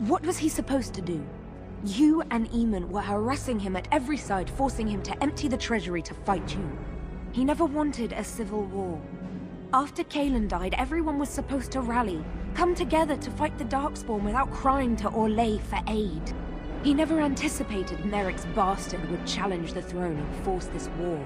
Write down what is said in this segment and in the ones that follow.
What was he supposed to do? You and Eamon were harassing him at every side, forcing him to empty the treasury to fight you. He never wanted a civil war. After Kaelin died, everyone was supposed to rally, come together to fight the Darkspawn without crying to Orlais for aid. He never anticipated Merrick's bastard would challenge the throne and force this war.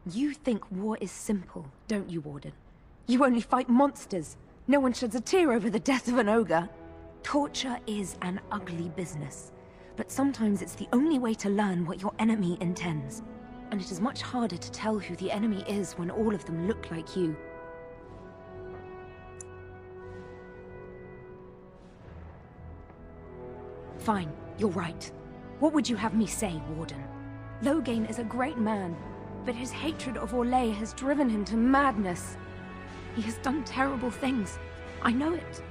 You think war is simple, don't you, Warden? You only fight monsters. No one sheds a tear over the death of an ogre. Torture is an ugly business, but sometimes it's the only way to learn what your enemy intends. And it is much harder to tell who the enemy is when all of them look like you. Fine, you're right. What would you have me say, Warden? Loghain is a great man, but his hatred of Orlais has driven him to madness. He has done terrible things. I know it.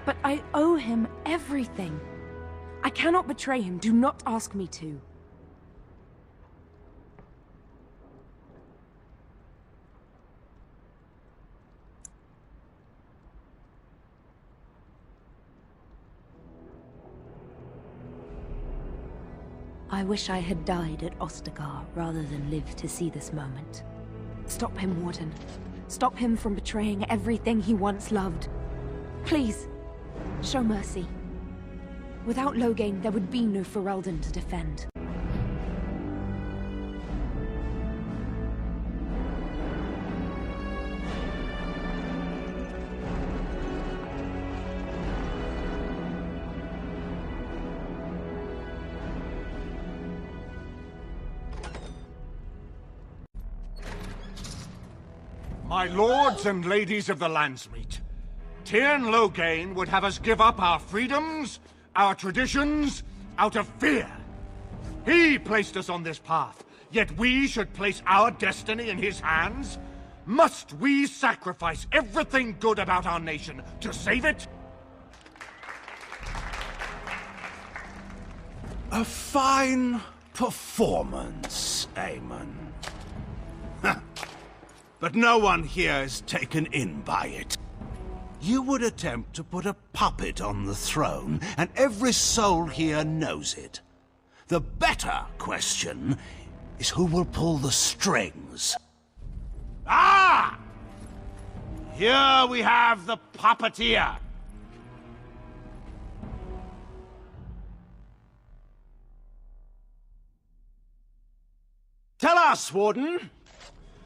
But I owe him everything. I cannot betray him. Do not ask me to. I wish I had died at Ostagar rather than live to see this moment. Stop him, Warden. Stop him from betraying everything he once loved. Please, show mercy. Without Loghain, there would be no Ferelden to defend. My lords and ladies of the Landsmeet, Tyrn Loghain would have us give up our freedoms, our traditions, out of fear. He placed us on this path, yet we should place our destiny in his hands? Must we sacrifice everything good about our nation to save it? A fine performance, Aemon. But no one here is taken in by it. You would attempt to put a puppet on the throne, and every soul here knows it. The better question is who will pull the strings. Ah! Here we have the puppeteer. Tell us, Warden.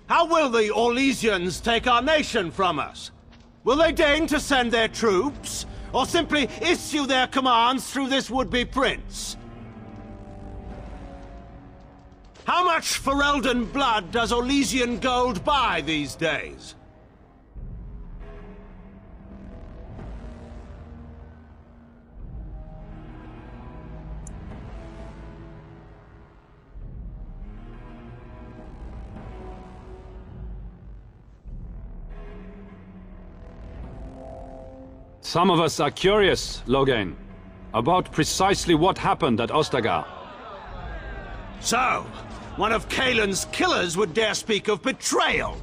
How will the Orlesians take our nation from us? Will they deign to send their troops, or simply issue their commands through this would-be prince? How much Ferelden blood does Orlesian gold buy these days? Some of us are curious, Loghain, about precisely what happened at Ostagar. So, one of Kaelin's killers would dare speak of betrayal.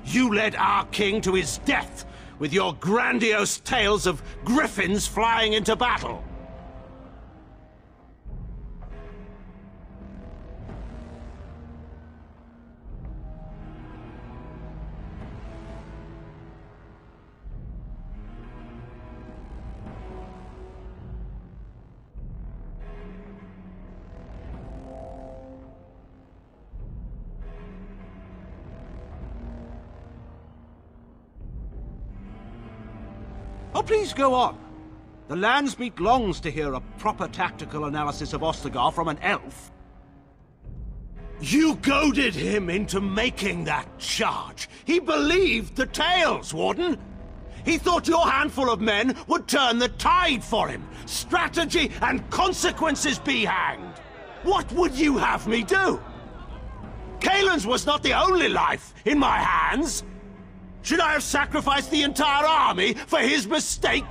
You led our king to his death with your grandiose tales of griffins flying into battle. Oh, please go on. The Landsmeet longs to hear a proper tactical analysis of Ostagar from an elf. You goaded him into making that charge. He believed the tales, Warden. He thought your handful of men would turn the tide for him. Strategy and consequences be hanged. What would you have me do? Kaelin's was not the only life in my hands. Should I have sacrificed the entire army for his mistake?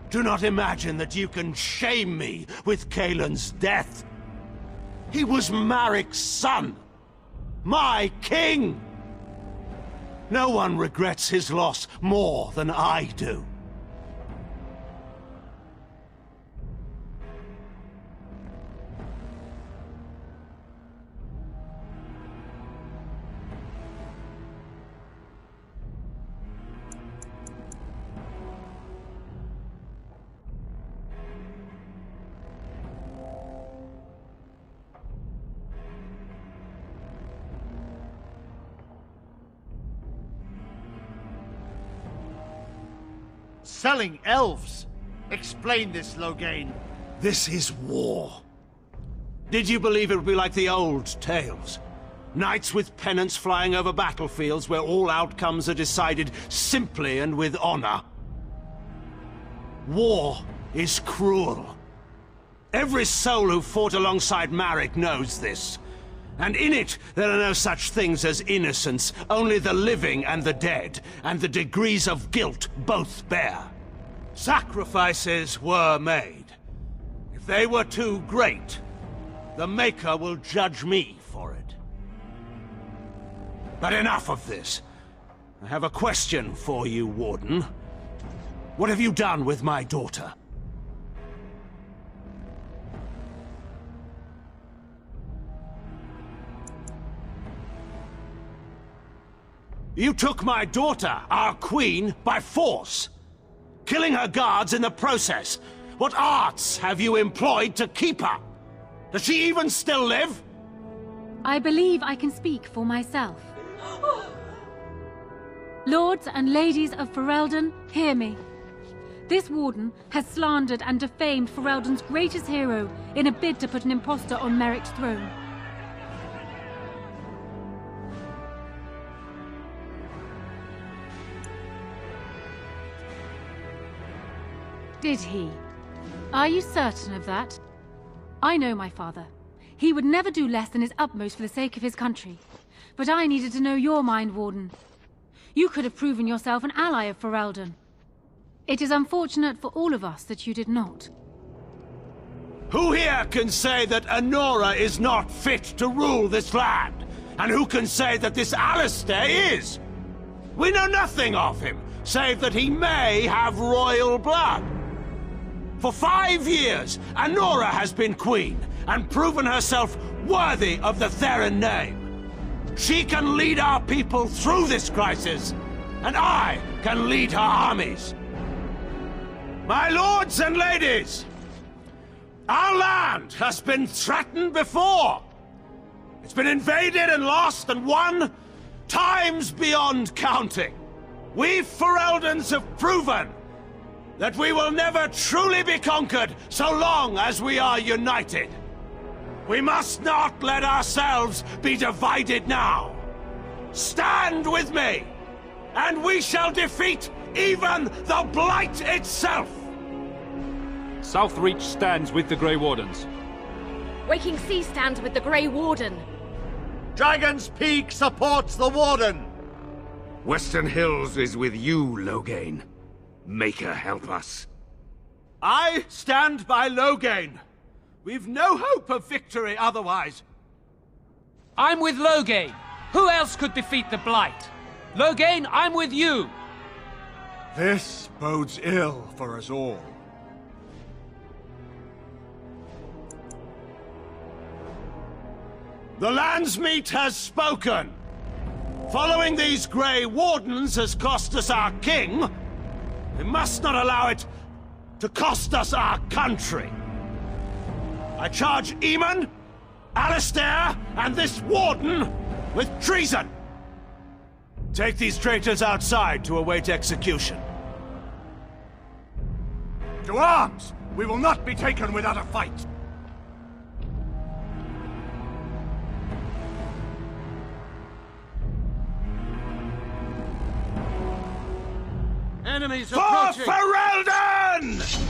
Do not imagine that you can shame me with Kaelin's death. He was Marik's son. My king! No one regrets his loss more than I do. Selling elves? Explain this, Loghain. This is war. Did you believe it would be like the old tales? Knights with pennants flying over battlefields where all outcomes are decided simply and with honor. War is cruel. Every soul who fought alongside Marik knows this. And in it, there are no such things as innocence, only the living and the dead, and the degrees of guilt both bear. Sacrifices were made. If they were too great, the Maker will judge me for it. But enough of this. I have a question for you, Warden. What have you done with my daughter? You took my daughter, our queen, by force, killing her guards in the process. What arts have you employed to keep her? Does she even still live? I believe I can speak for myself. Lords and ladies of Ferelden, hear me. This warden has slandered and defamed Ferelden's greatest hero in a bid to put an impostor on Merrick's throne. Did he? Are you certain of that? I know my father. He would never do less than his utmost for the sake of his country. But I needed to know your mind, Warden. You could have proven yourself an ally of Ferelden. It is unfortunate for all of us that you did not. Who here can say that Anora is not fit to rule this land? And who can say that this Alistair is? We know nothing of him, save that he may have royal blood. For 5 years, Anora has been queen, and proven herself worthy of the Theron name. She can lead our people through this crisis, and I can lead her armies. My lords and ladies, our land has been threatened before. It's been invaded and lost and won times beyond counting. We Fereldans have proven that we will never truly be conquered so long as we are united. We must not let ourselves be divided now. Stand with me, and we shall defeat even the Blight itself! Southreach stands with the Grey Wardens. Waking Sea stands with the Grey Warden. Dragon's Peak supports the Warden! Western Hills is with you, Loghain. Maker help us. I stand by Loghain. We've no hope of victory otherwise. I'm with Loghain. Who else could defeat the Blight? Loghain, I'm with you. This bodes ill for us all. The Landsmeet has spoken. Following these Grey Wardens has cost us our king. We must not allow it to cost us our country. I charge Eamon, Alistair, and this Warden with treason. Take these traitors outside to await execution. To arms! We will not be taken without a fight! Enemies For approaching! Ferelden!